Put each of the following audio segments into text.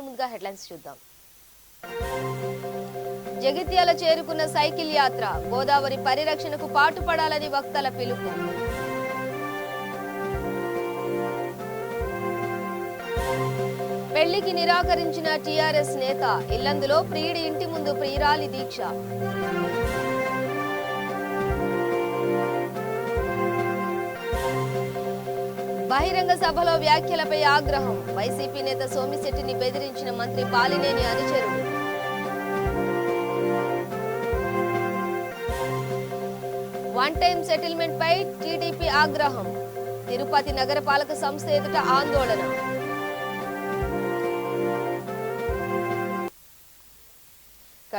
ముందుగా హెడ్లైన్స్ చూద్దాం. జగిత్యాల చేరుకున్న సైకిల్ యాత్ర, గోదావరి పరిరక్షణకు పాటుపడాలని వక్తల పిలుపు. పెళ్లికి నిరాకరించిన టీఆర్ఎస్ నేత, ఇల్లందులో ప్రియుడి ఇంటి ముందు ప్రియురాలి దీక్ష. బహిరంగ సభలో వ్యాఖ్యలపై ఆగ్రహం, వైసీపీ నేత సోమిశెట్టిని బెదిరించిన మంత్రి బాలినేని అనుచరుడు. వన్ టైం సెటిల్మెంట్ పై టీడీపీ ఆగ్రహం, తిరుపతి నగరపాలక సంస్థ ఎదుట ఆందోళన.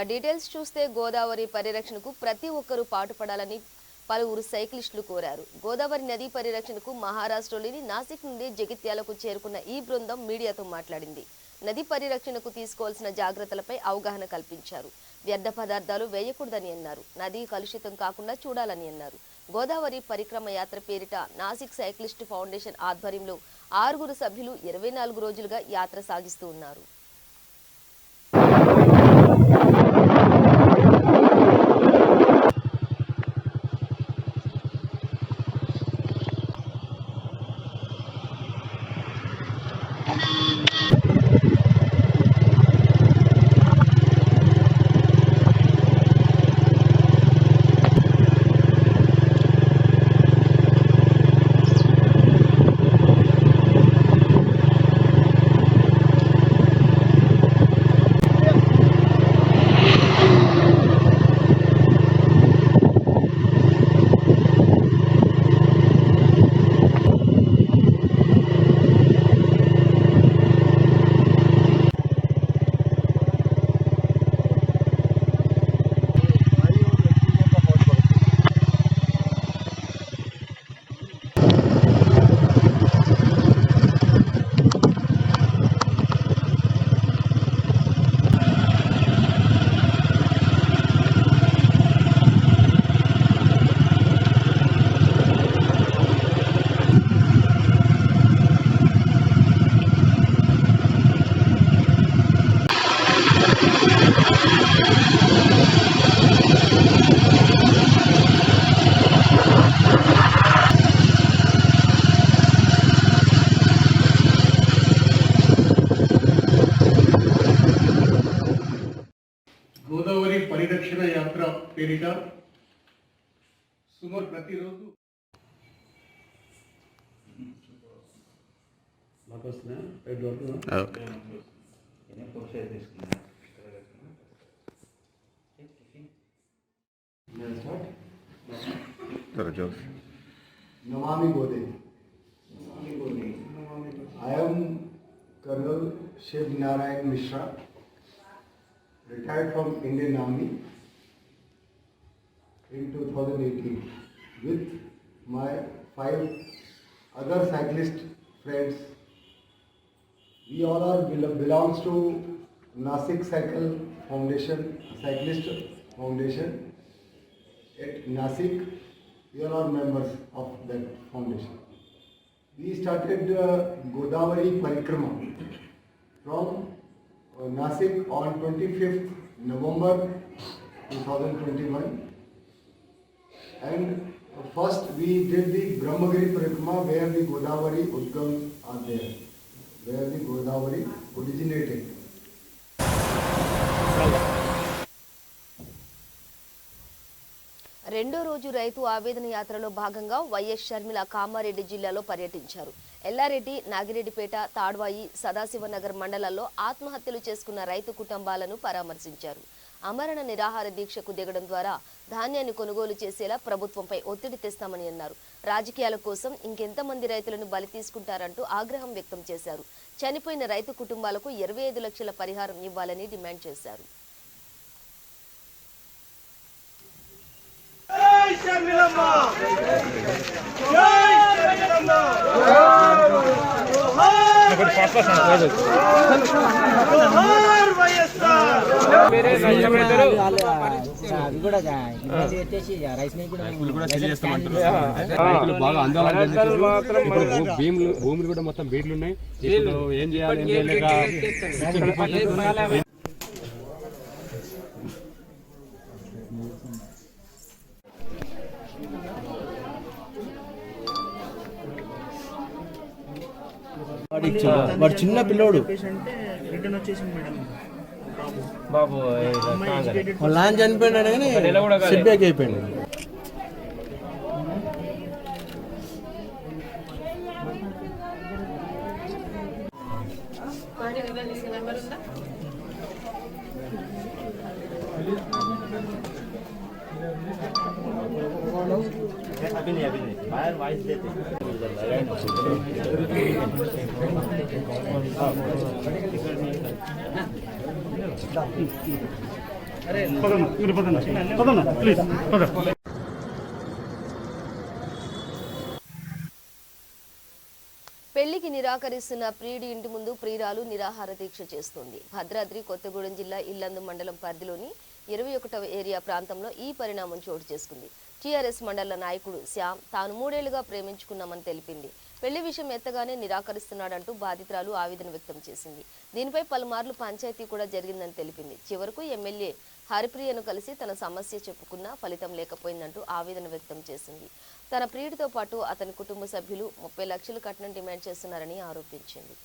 డీటెయిల్స్ చూస్తే గోదావరి పరిరక్షణకు ప్రతి ఒక్కరూ పాటుపడాలని పలువురు సైక్లిస్టులు కోరారు. గోదావరి నదీ పరిరక్షణకు మహారాష్ట్రలోని నాసిక్ నుండి జగిత్యాలకు చేరుకున్న ఈ బృందం మీడియాతో మాట్లాడింది. నదీ పరిరక్షణకు తీసుకోవాల్సిన జాగ్రత్తలపై అవగాహన కల్పించారు. వ్యర్థ పదార్థాలు వేయకూడదని అన్నారు. నది కలుషితం కాకుండా చూడాలని అన్నారు. గోదావరి పరిక్రమ యాత్ర పేరిట నాసిక్ సైక్లిస్ట్ ఫౌండేషన్ ఆధ్వర్యంలో 6 సభ్యులు 24 రోజులుగా యాత్ర సాగిస్తూ ఉన్నారు. గోదావరి పరిరక్షణ యాత్ర పేరిట సుమారు ప్రతిరోజు Namami गोदे. I am Colonel Shiv Narayan Mishra, retired from Indian Army in 2018 with my 5 other cyclist friends. We all are belongs to Nasik Cycle Foundation, Cyclist Foundation at Nasik. We all are members of that foundation. We started Godavari Parikrama from Nasik on 25th November 2021, and first we did the Brahmagiri Parikrama where the Godavari Udgams are there, where the Godavari originated. రెండో రోజు రైతు ఆవేదన యాత్రలో భాగంగా YS Sharmila Kamareddy జిల్లాలో పర్యటించారు. ఎల్లారెడ్డి, నాగిరెడ్డిపేట, తాడ్వాయి, సదాశివనగర్ మండలాల్లో ఆత్మహత్యలు చేసుకున్న రైతు కుటుంబాలను పరామర్శించారు. అమరణ నిరాహార దీక్షకు దిగడం ద్వారా ధాన్యాన్ని కొనుగోలు చేసేలా ప్రభుత్వంపై ఒత్తిడి తెస్తామని అన్నారు. రాజకీయాల కోసం ఇంకెంతమంది రైతులను బలి తీసుకుంటారంటూ ఆగ్రహం వ్యక్తం చేశారు. చనిపోయిన రైతు కుటుంబాలకు 25 లక్షల పరిహారం ఇవ్వాలని డిమాండ్ చేశారు. అవి కూడా ఇబ్బంది పెట్టేసి రైస్ మిల్ కూడా బాగా ఆందోళన చెందుతున్నారు. భూములు కూడా మొత్తం బీడ్లు ఉన్నాయి. ఇప్పుడు ఏం చేయాలి ఏం చేయలేక వాడు చిన్న పిల్లోడు బాబు వాళ్ళ ఆయన చనిపోయినాడు కానీ సెట్ బ్యాక్ అయిపోయింది. పెళ్లికి నిరాకరిస్తున్న ప్రియుడి ఇంటి ముందు ప్రియురాలు నిరాహార దీక్ష చేస్తోంది. భద్రాద్రి కొత్తగూడెం జిల్లా ఇల్లందు మండలం పరిధిలోని 21వ ఏరియా ప్రాంతంలో ఈ పరిణామం చోటు చేసుకుంది. టీఆర్ఎస్ మండల నాయకుడు శ్యామ్ తాను 3 ఏళ్లుగా ప్రేమించుకున్నామని తెలిపింది. పెళ్లి విషయం ఎత్తగానే నిరాకరిస్తున్నాడంటూ బాధితురాలు ఆవేదన వ్యక్తం చేసింది. దీనిపై పలుమార్లు పంచాయతీ కూడా జరిగిందని తెలిపింది. చివరకు ఎమ్మెల్యే హరిప్రియను కలిసి తన సమస్య చెప్పుకున్నా ఫలితం లేకపోయిందంటూ ఆవేదన వ్యక్తం చేసింది. తన ప్రియుడితో పాటు అతని కుటుంబ సభ్యులు 30 లక్షలు కట్నం డిమాండ్ చేస్తున్నారని ఆరోపించింది.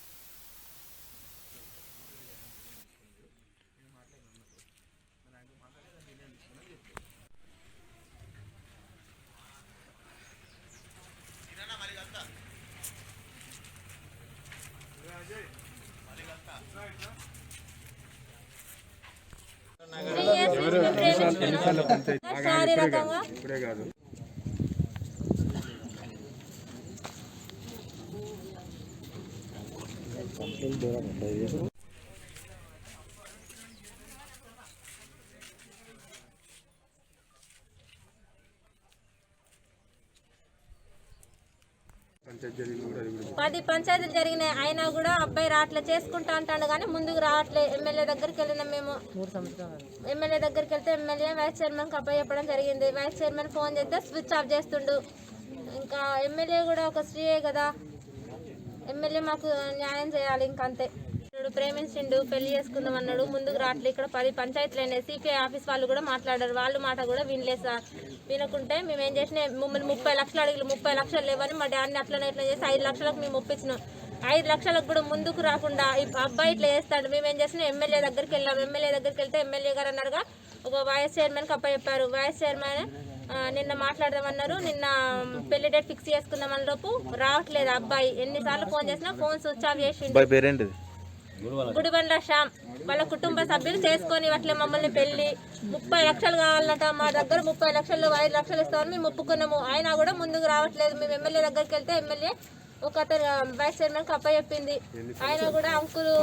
ఇప్పుడే కాదు పది పంచాయతీలు జరిగినాయి. అయినా కూడా అబ్బాయి రావట్లే, చేసుకుంటా అంటాడు కానీ ముందుకు రావట్లే. ఎమ్మెల్యే దగ్గరికి వెళ్ళినాం మేము. ఎమ్మెల్యే దగ్గరికి వెళ్తే ఎమ్మెల్యే వైస్ చైర్మన్కి అబ్బాయి చెప్పడం జరిగింది. వైస్ చైర్మన్ ఫోన్ చేస్తే స్విచ్ ఆఫ్ చేస్తుండు. ఇంకా ఎమ్మెల్యే కూడా ఒక స్త్రీయే కదా, ఎమ్మెల్యే మాకు న్యాయం చేయాలి. ఇంకంతే. ప్రేమించిండు, పెళ్లి చేసుకుందాం అన్నాడు, ముందుకు రావట్లే. ఇక్కడ 10 పంచాయతీలు అయినాయి. సిపిఐ ఆఫీస్ వాళ్ళు కూడా మాట్లాడారు. వాళ్ళ మాట కూడా వినలేదు సార్. వినకుంటే మేము ఏం చేసినా మమ్మల్ని 30 లక్షలు అడిగి 30 లక్షలు లేవని మా డాడీని అట్లనే ఇట్లా చేసి 5 లక్షలకు మేము ఒప్పించినాం. 5 లక్షలకు కూడా ముందుకు రాకుండా ఈ అబ్బాయి ఇట్లా చేస్తాడు. మేము ఏం చేసినా ఎమ్మెల్యే దగ్గరికి వెళ్ళాం. ఎమ్మెల్యే దగ్గరికి వెళ్తే ఎమ్మెల్యే గారు అన్నారుగా ఒక వైస్ చైర్మన్కి అబ్బాయి చెప్పారు. వైస్ చైర్మన్ నిన్న మాట్లాడదామన్నారు. నిన్న పెళ్లి డేట్ ఫిక్స్ చేసుకుందామని లోపు రావట్లేదు అబ్బాయి. ఎన్నిసార్లు ఫోన్ చేసినా ఫోన్ స్విచ్ ఆఫ్ చేసిండు. గుడిబండ్ల శ్యామ్. వాళ్ళ కుటుంబ సభ్యులు చేసుకొని అట్లే మమ్మల్ని పెళ్లి 30 లక్షలు కావాలన్నట. మా దగ్గర 30 లక్షలు 5 లక్షలు ఇస్తామని మేము ఒప్పుకున్నాము. అయినా కూడా ముందుకు రావట్లేదు. మేము ఎమ్మెల్యే దగ్గరికి వెళ్తే ఎమ్మెల్యే ఒక అతను వైస్ చైర్మన్కి అప్ప చెప్పింది. ఆయన కూడా అంకులు.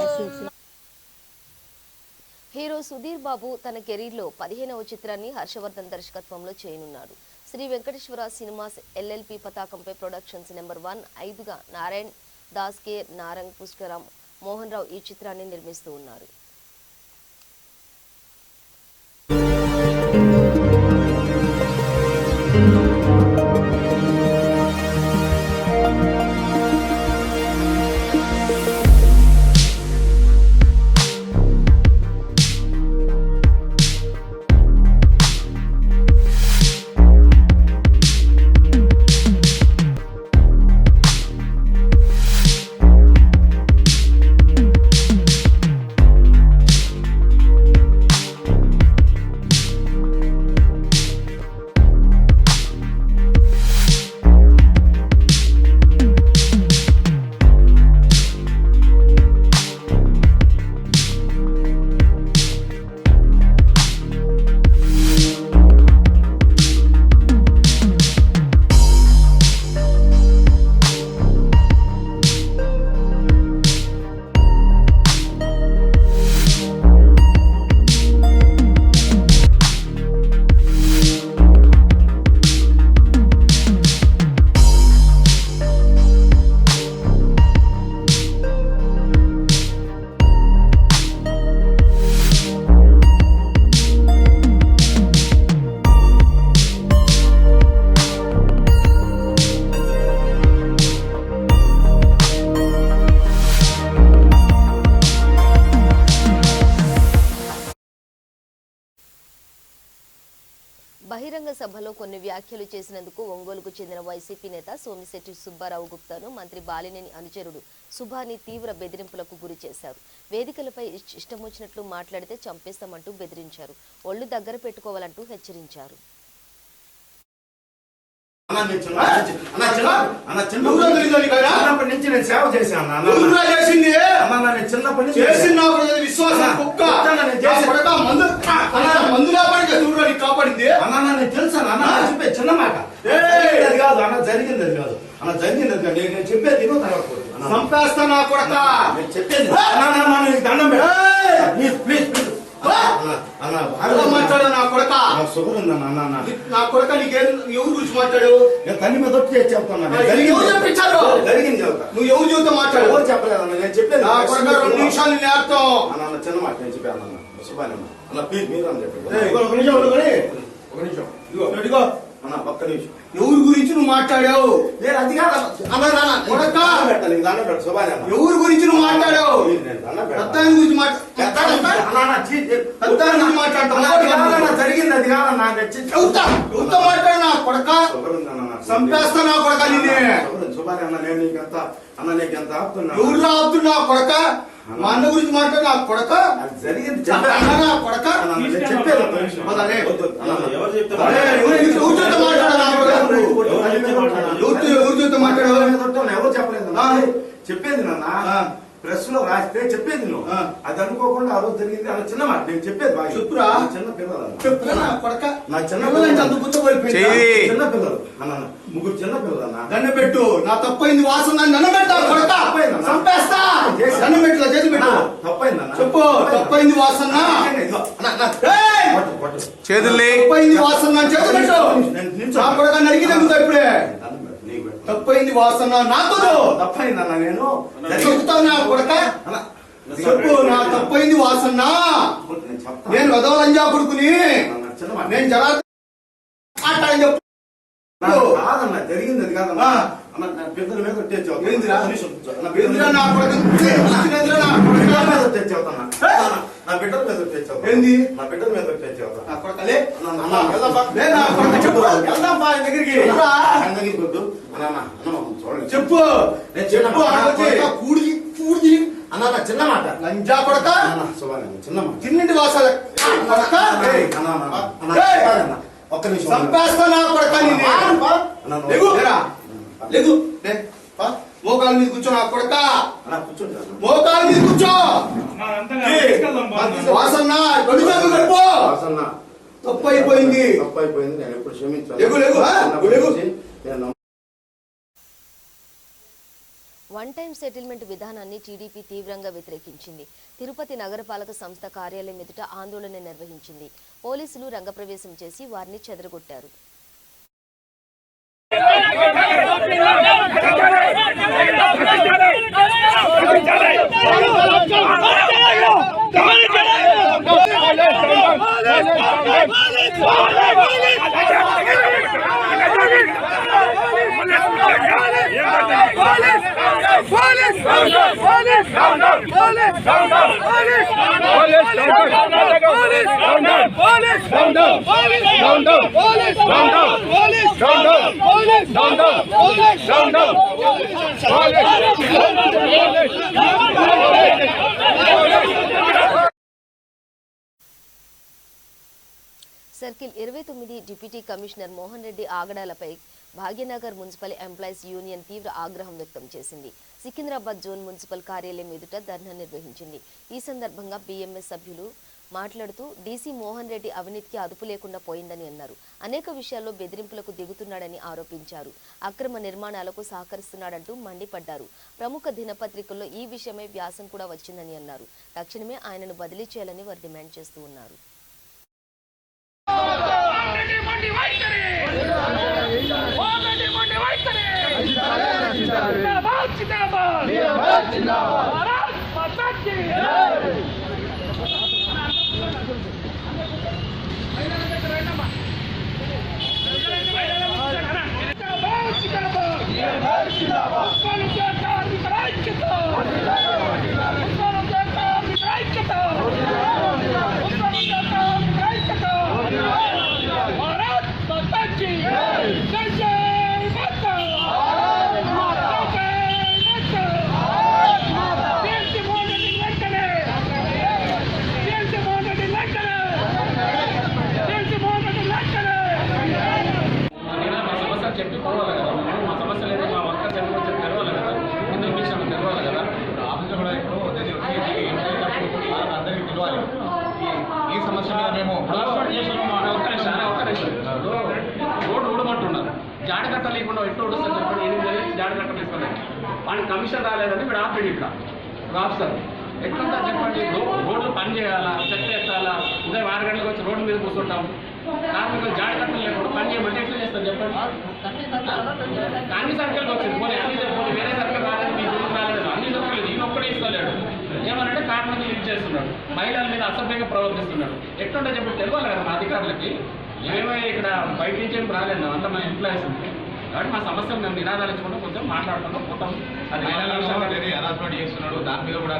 హీరో సుధీర్ బాబు తన కెరీర్లో 15వ చిత్రాన్ని హర్షవర్ధన్ దర్శకత్వంలో చేయనున్నాడు. శ్రీ వెంకటేశ్వర సినిమాస్ LLP పతాకంపై ప్రొడక్షన్స్ నెంబర్ 1 5గా నారాయణ్ దాస్ కే నారంగ్ పుష్కరం మోహన్ రావు ఈ చిత్రాన్ని నిర్మిస్తూ ఉన్నారు. బహిరంగ సభలో కొన్ని వ్యాఖ్యలు చేసినందుకు ఒంగోలుకు చెందిన వైసీపీ నేత సోమిశెట్టి సుబ్బారావు గుప్తాను మంత్రి బాలినేని అనుచరుడు సుభాని తీవ్ర బెదిరింపులకు గురి చేశారు. వేదికలపై ఇష్టమొచ్చినట్లు మాట్లాడితే చంపేస్తామంటూ బెదిరించారు. ఒళ్ళు దగ్గర పెట్టుకోవాలంటూ హెచ్చరించారు. చిన్నప్పటి నుంచి నేను సేవ చేశాను. చిన్నప్పటి నుంచి కాపాడింది అన్న. నేను తెలుసా అన్న చెప్పే చిన్న మాట అది కాదు అన్న, జరిగింది అది కాదు అన్న, జరిగింది అది కాదు. నేను చెప్పేది చంపేస్తా నా కొడక. నేను చెప్పేది దండం ప్లీజ్ ప్లీజ్ ప్లీజ్ మాట్లాడు నా కొడక. షుగర్ ఉందన్న నా కొడక. నీకేం ఎవరు గురించి మాట్లాడు? నేను తల్లి మీద వచ్చి చెప్తాను. చెప్పించారు జరిగింది చెప్తా. నువ్వు ఎవరు చెబుతా మాట్లాడు? ఎవరు చెప్పలేదన్న. నేను చెప్పేది నా కొడక 2 నిమిషాలు నేర్తాం అన్న. చిన్న మాట నేను చెప్పాను అన్న. శుభాని అన్న ప్లీజ్ మీరు అని చెప్పండి. ఒక నిమిషం ఇదిగో అన్న, ఒక్క నిమిషం. ఎవరి గురించి నువ్వు మాట్లాడావు? నేను అది కాదు శుభాని అన్న. ఎవరి గురించి నువ్వు మాట్లాడావు? పెద్దాని గురించి మాట్లాడతాను. జరిగింది అది కాదన్నా. చెబుతా మాట్లాడు నా కొడక. చంపేస్తా నా కొడక. నిన్నే శుభాని అన్న. నేను నీకెంత అన్న, నీకెంత ఆపుతున్నా. ఎవరు ఆపుతున్నా కొడక? మా అన్న గురించి మాట్లాడు నా కొడక. జరిగింది నా కొడక. చెప్పేది ఎవరు చెప్పలేదు. చెప్పేది నాన్న ప్రెస్ లో రాస్తే చెప్పేది నువ్వు. అది అనుకోకుండా ఆ రోజు జరిగింది అన్న. చిన్న మాట నేను చెప్పేది బాగా చెప్పురా. చిన్న పిల్లలు నా చిన్న చిన్న పిల్లలు అన్న, ముగ్గురు చిన్న పిల్లలు అన్న. దండ పెట్టు. నా తప్పైంది వాసన. దండ పెట్టా కొడక. చంపేస్తా. దండ పెట్టు. చేతి పెట్టు. తప్పైంది అన్న. చెప్పు. తప్పైంది వాసన. చేతుల్ని తప్పైంది వాసన. చేతి పెట్టు. నా కొడక నరికి తగ్గుతా ఇప్పుడే. తప్పైంది వాసన. నాతో తప్పైందన్న. నేను చెప్తావు నా కొడక. చెప్పు. నా తప్పైంది వాసన. నేను వదవలంజా కొడుకుని. నేను జరా మాట్లాడని చెప్పు. కాదన్న, జరిగింది అది కాదన్నా. పెద్దల మీద వచ్చేచ్చావు. నా బిడ్డల మీద వచ్చేచ్చావు. ఏంది నా బిడ్డల మీద వచ్చేచ్చావు. నా కొడకలే దగ్గరికి వద్దు చెప్పు. చెప్పు. కూడి అన్న. చిన్న మాట లంజా కొడక. చిన్న మాట తిన్నింటి వాసాల ఒక్క నిమిషం. చంపేస్తా నా కొడక. లేదు మోకాల మీద కూర్చో నా కొడక. మోకాల మీద కూర్చో. వాసన్న తప్పైపోయింది. తప్పైపోయింది. నేను ఎప్పుడు క్షమించాను. వన్ టైం సెటిల్మెంట్ విధానాన్ని టీడీపీ తీవ్రంగా వ్యతిరేకించింది. తిరుపతి నగరపాలక సంస్థ కార్యాలయం ఎదుట ఆందోళన నిర్వహించింది. పోలీసులు రంగప్రవేశం చేసి వారిని చెదరగొట్టారు. Circle 29 deputy commissioner Mohan Reddy ఆగడాలపై భాగ్యనగర్ మున్సిపల్ ఎంప్లాయీస్ యూనియన్ తీవ్ర ఆగ్రహం వ్యక్తం చేసింది. సికింద్రాబాద్ జోన్ మున్సిపల్ కార్యాలయం ఎదుట ధర్నా నిర్వహించింది. ఈ సందర్భంగా బీఎంఎస్ సభ్యులు మాట్లాడుతూ డీసీ మోహన్ రెడ్డి అవినీతికి అదుపు లేకుండా పోయిందని అన్నారు. అనేక విషయాల్లో బెదిరింపులకు దిగుతున్నాడని ఆరోపించారు. అక్రమ నిర్మాణాలకు సహకరిస్తున్నాడంటూ మండిపడ్డారు. ప్రముఖ దినపత్రికల్లో ఈ విషయమై వ్యాసం కూడా వచ్చిందని అన్నారు. తక్షణమే ఆయనను బదిలీ చేయాలని వారు డిమాండ్ చేస్తూ ఉన్నారు. ఆయన కమిషన్ రాలేదని మీరు ఆపేది ఇక్కడ ఆఫీసర్ ఎట్లా చెప్పండి. రోడ్లు పని చేయాలా, చెత్త ఎత్తాలా, ఉదయం 6 గంటలకు వచ్చి రోడ్డు మీద కూర్చుంటాం. కార్మికులు జాగ్రత్తలు లేకుండా పని చేయమంటే ఎట్లా చేస్తారు చెప్పండి. అన్ని సర్కిల్కి వచ్చింది పోనీ వేరే సర్కిల్ రాలేదు, మీ గురించి రాలేదు, అన్ని సర్కిల్ ఈయన ఒక్కడే ఇస్తలేడు. ఏమనంటే కార్మికులు లిఫ్ట్ చేస్తున్నాడు, మహిళల మీద అసభ్యంగా ప్రవర్తిస్తున్నాడు. ఎట్లుంటే చెప్పి తెలియాలి కదా మా అధికారులకి. ఏమో ఇక్కడ బయట నుంచి ఏం రాలేదు, అంతా మా ఎంప్లాయీస్ ఉంది కాబట్టి మా సమస్యలు మేము నిరాధారించుకుంటూ కొంచెం మాట్లాడుకుంటాం పోతాం. అది హెరాస్మెంట్ చేస్తున్నాడు, దాని మీద కూడా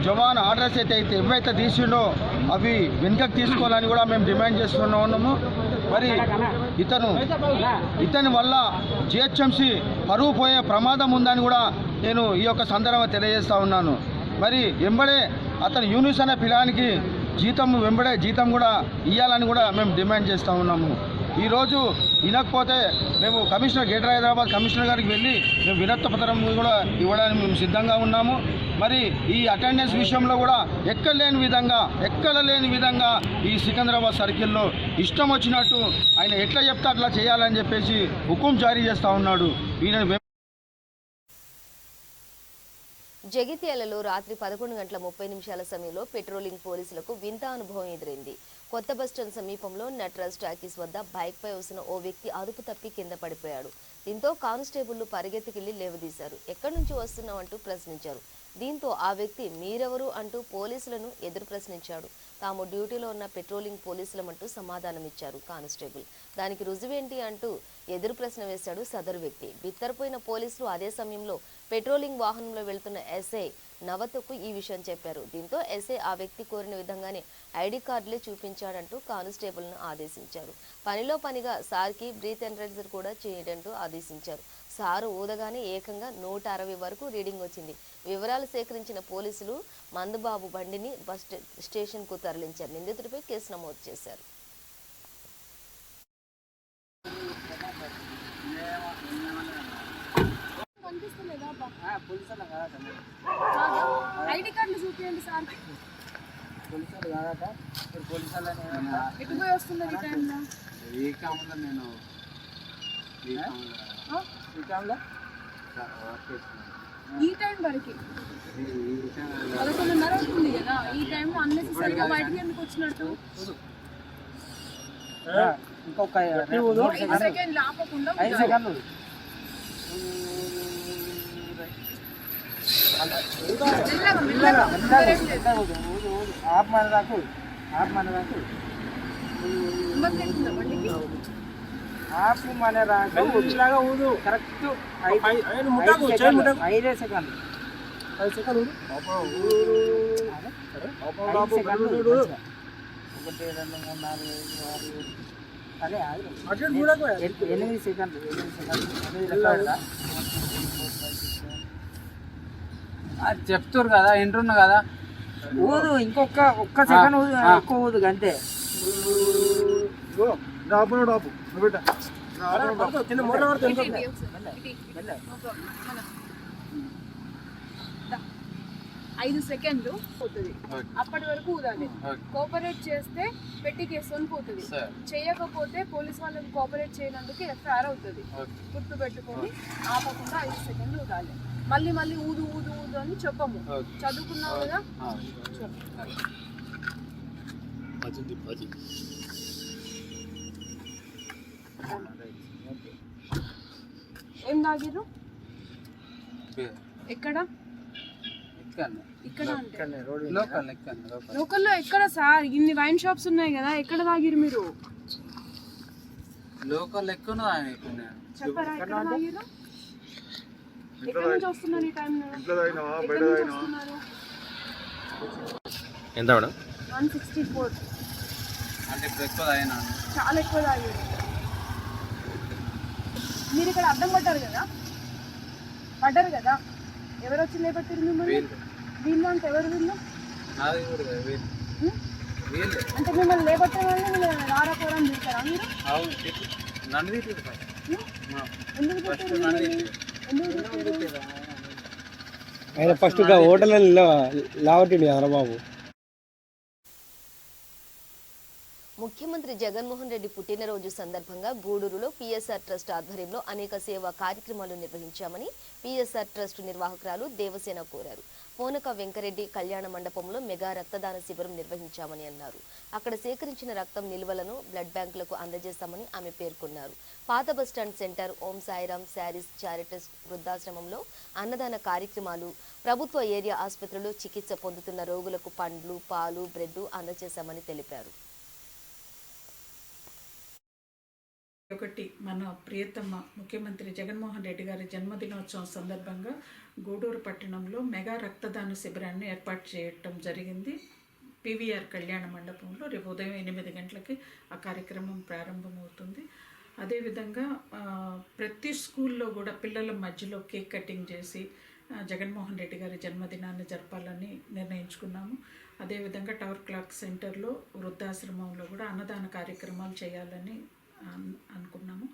జవాన్ ఆర్డర్స్ అయితే ఏవైతే తీసిండో అవి వెనుకకు తీసుకోవాలని కూడా మేము డిమాండ్ చేస్తూనే ఉన్నాము. మరి ఇతని వల్ల జిహెచ్ఎంసీ పరువు పోయే ప్రమాదం ఉందని కూడా నేను ఈ యొక్క సందర్భంగా తెలియజేస్తూ ఉన్నాను. మరి వెంబడే అతను యూనిస్ అనే పిల్లానికి జీతం కూడా ఇవ్వాలని కూడా మేము డిమాండ్ చేస్తూ ఉన్నాము. ఈరోజు వినకపోతే మేము గ్రేటర్ హైదరాబాద్ కమిషనర్ గారికి వెళ్ళి మేము వినతి పత్రం కూడా ఇవ్వడానికి మేము సిద్ధంగా ఉన్నాము. మరి ఈ అటెండెన్స్ విషయంలో కూడా ఎక్కడ లేని విధంగా ఈ సికింద్రాబాద్ సర్కిల్లో ఇష్టం వచ్చినట్టు ఆయన ఎట్లా చెప్తే అట్లా చేయాలని చెప్పేసి హుకుం జారీ చేస్తూ ఉన్నాడు. జగిత్యాలలో రాత్రి 11:30 సమయంలో పెట్రోలింగ్ పోలీసులకు వింత అనుభవం ఎదురైంది. కొత్త బస్టాండ్ సమీపంలో నటరాజ్ టాకీస్ వద్ద బైక్ పై వస్తున్న ఓ వ్యక్తి అదుపు తప్పి కింద పడిపోయాడు. దీంతో కానిస్టేబుళ్లు పరిగెత్తికెళ్లి లేవదీశారు. ఎక్కడి నుంచి వస్తున్నామంటూ ప్రశ్నించారు. దీంతో ఆ వ్యక్తి మీరెవరు అంటూ పోలీసులను ఎదురు ప్రశ్నించాడు. తాము డ్యూటీలో ఉన్న పెట్రోలింగ్ పోలీసులమంటూ సమాధానమిచ్చారు కానిస్టేబుల్. దానికి రుజువేంటి అంటూ ఎదురు ప్రశ్న వేశాడు సదరు వ్యక్తి. బిత్తరపోయిన పోలీసులు అదే సమయంలో పెట్రోలింగ్ వాహనంలో వెళ్తున్న ఎస్ఐ నవతకు ఈ విషయం చెప్పారు. దీంతో ఎస్ఐ ఆ వ్యక్తి కోరిన విధంగానే ఐడి కార్డులే చూపించాడంటూ కానిస్టేబుల్ను ఆదేశించారు. పనిలో పనిగా సార్కి బ్రీత్ ఎనలైజర్ కూడా చేయడంటూ ఆదేశించారు. సారు ఊదగానే ఏకంగా 160 వరకు రీడింగ్ వచ్చింది. వివరాలు సేకరించిన పోలీసులు మందుబాబు బండిని బస్ స్టేషన్ కు తరలించారు. నిందితుడిపై కేసు నమోదు చేశారు. ఐడి కార్డులు చూపించండి సార్. పోలీసులు కాదట, పోలీసులు ఎటు పోయి వస్తున్నారు ఈ టైంలో? నేను ఈ టైం వరకు 11:30 అవుతుంది కదా. ఈ టైంలో అన్నెసెసరీగా బయటికి ఎందుకు వచ్చినట్టు? ఇంకొక 5 సెకండ్లు ఆపకుండా 5 సెకండ్లు ఆప్ మన దాకు ఆప్ మన రాకు ఇలాగా ఊదు కరెక్ట్ 5 సెకండ్లు 1 2 3 4 5 8 సెకండ్లు చెప్తారు కదా, వింటున్నా కదా. ఊదు ఒక్క సెకండ్ ఊదు, ఎక్కువ ఊదు అంతే. 5 సెకండ్లు పోతుంది. అప్పటి వరకు ఊదాలి. కోఆపరేట్ చేస్తే పెట్టి కేసుకొని పోతుంది. చేయకపోతే పోలీస్ వాళ్ళకి కోఆపరేట్ చేయనందుకు ఎఫ్ఐఆర్ అవుతుంది. గుర్తు పెట్టుకొని ఆపకుండా 5 సెకండ్లు ఊదాలి. మళ్ళీ ఊదు ఊదు ఊదు అని చెప్పము. చదువుకున్నావు కదా. ఏం తాగిర్రు? ఎక్కడ? ఇక్కడ లోకల్లో ఎక్కడ సార్? ఇన్ని వైన్ షాప్స్ ఉన్నాయి కదా, ఎక్కడ తాగిరు మీరు? లోకల్ ఎక్కువ చెప్పారా ఎక్కడ తాగిరు? ఎక్కడి నుంచి వస్తున్నారు ఈ టైంలో? ఎంత మేడం? 164. అంటే ఇప్పుడు ఎక్కువ తాగినా? చాలా ఎక్కువ తాగారు. మీరు ఇక్కడ అడ్డం పడ్డారు కదా. ఎవరు వచ్చి లేబట్టారు మిమ్మల్ని? వీళ్ళు అంటే ఎవరు? వీళ్ళు అంటే మిమ్మల్ని లేకొట్టడం వల్ల మీరు రారపోవడం తింటారా మీరు? నన్ను తిట్టారు ఎందుకు తిట్టారు? ఆయన ఫస్ట్ హోటల్ లావటి హరబాబు. ముఖ్యమంత్రి జగన్మోహన్ రెడ్డి పుట్టినరోజు సందర్భంగా గూడూరులో పిఎస్ఆర్ ట్రస్ట్ ఆధ్వర్యంలో అనేక సేవా కార్యక్రమాలు నిర్వహించామని పిఎస్ఆర్ ట్రస్ట్ నిర్వాహకురాలు దేవసేన కోరారు. పోనక వెంకరెడ్డి కళ్యాణ మండపంలో మెగా రక్తదాన శిబిరం నిర్వహించామని అన్నారు. అక్కడ సేకరించిన రక్తం నిల్వలను బ్లడ్ బ్యాంకులకు అందజేస్తామని ఆమె పేర్కొన్నారు. పాత బస్టాండ్ సెంటర్ ఓం సాయిరామ్ శారీస్ చారిటస్ వృద్ధాశ్రమంలో అన్నదాన కార్యక్రమాలు, ప్రభుత్వ ఏరియా ఆసుపత్రిలో చికిత్స పొందుతున్న రోగులకు పండ్లు, పాలు, బ్రెడ్ అందజేశామని తెలిపారు. ఒకటి మన ప్రియతమ ముఖ్యమంత్రి జగన్మోహన్ రెడ్డి గారి జన్మదినోత్సవం సందర్భంగా గూడూరు పట్టణంలో మెగా రక్తదాన శిబిరాన్ని ఏర్పాటు చేయటం జరిగింది. పివిఆర్ కళ్యాణ మండపంలో రేపు ఉదయం 8 గంటలకి ఆ కార్యక్రమం ప్రారంభమవుతుంది. అదేవిధంగా ప్రతి స్కూల్లో కూడా పిల్లల మధ్యలో కేక్ కటింగ్ చేసి జగన్మోహన్ రెడ్డి గారి జన్మదినాన్ని జరపాలని నిర్ణయించుకున్నాము. అదేవిధంగా టవర్ క్లాక్ సెంటర్లో వృద్ధాశ్రమంలో కూడా అన్నదాన కార్యక్రమాలు చేయాలని అనుకున్నాము.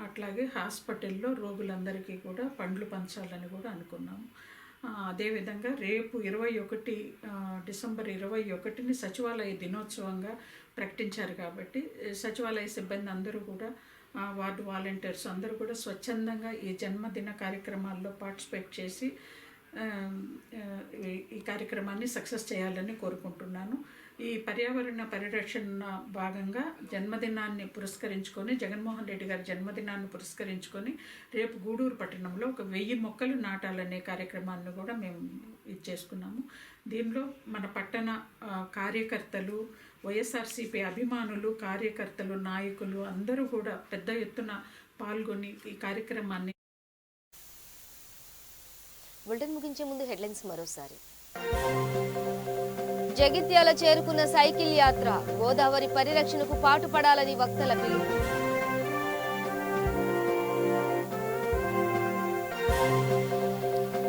అట్లాగే హాస్పిటల్లో రోగులందరికీ కూడా పండ్లు పంచాలని కూడా అనుకున్నాము. అదేవిధంగా రేపు 21 డిసెంబర్ 21ని సచివాలయ దినోత్సవంగా ప్రకటించారు కాబట్టి సచివాలయ సిబ్బంది అందరూ కూడా వార్డు వాలంటీర్స్ అందరూ కూడా స్వచ్ఛందంగా ఈ జన్మదిన కార్యక్రమాల్లో పార్టిసిపేట్ చేసి ఈ కార్యక్రమాన్ని సక్సెస్ చేయాలని కోరుకుంటున్నాను. ఈ పర్యావరణ పరిరక్షణ భాగంగా జన్మదినాన్ని పురస్కరించుకొని జగన్మోహన్ రెడ్డి గారి జన్మదినాన్ని పురస్కరించుకొని రేపు గూడూరు పట్టణంలో 1000 మొక్కలు నాటాలనే కార్యక్రమాన్ని కూడా మేము చేసుకున్నాము. దీనిలో మన పట్టణ కార్యకర్తలు, వైఎస్ఆర్సీపీ అభిమానులు, కార్యకర్తలు, నాయకులు అందరూ కూడా పెద్ద ఎత్తున పాల్గొని ఈ కార్యక్రమాన్ని. బులెటిన్ ముగించే ముందు హెడ్లైన్స్ మరోసారి. జగిత్యాల చేరుకున్న సైకిల్ యాత్ర, గోదావరి పరిరక్షణకు పాటుపడాలని వక్తల పిలుపు.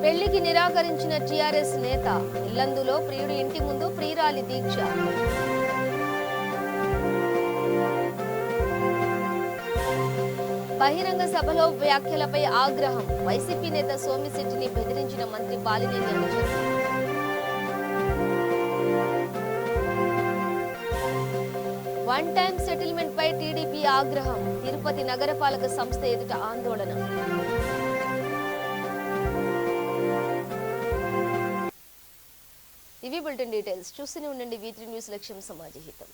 పెళ్లికి నిరాకరించిన టీఆర్ఎస్ నేత, ఇల్లందులో ప్రియుడి ఇంటి ముందు ప్రియురాలి దీక్ష. బహిరంగ సభలో వ్యాఖ్యలపై ఆగ్రహం, వైసీపీ నేత సోమిశెట్టిని బెదిరించిన మంత్రి బాలినేని అనుచరులు. వన్ టైం సెటిల్మెంట్ పై టీడీపీ ఆగ్రహం, తిరుపతి నగరపాలక సంస్థ ఎదుట ఆందోళన. ఇవి బులెటిన్ డీటెయిల్స్. చూస్తూనే ఉండండి V3 న్యూస్, లక్ష్యం సమాజహితం.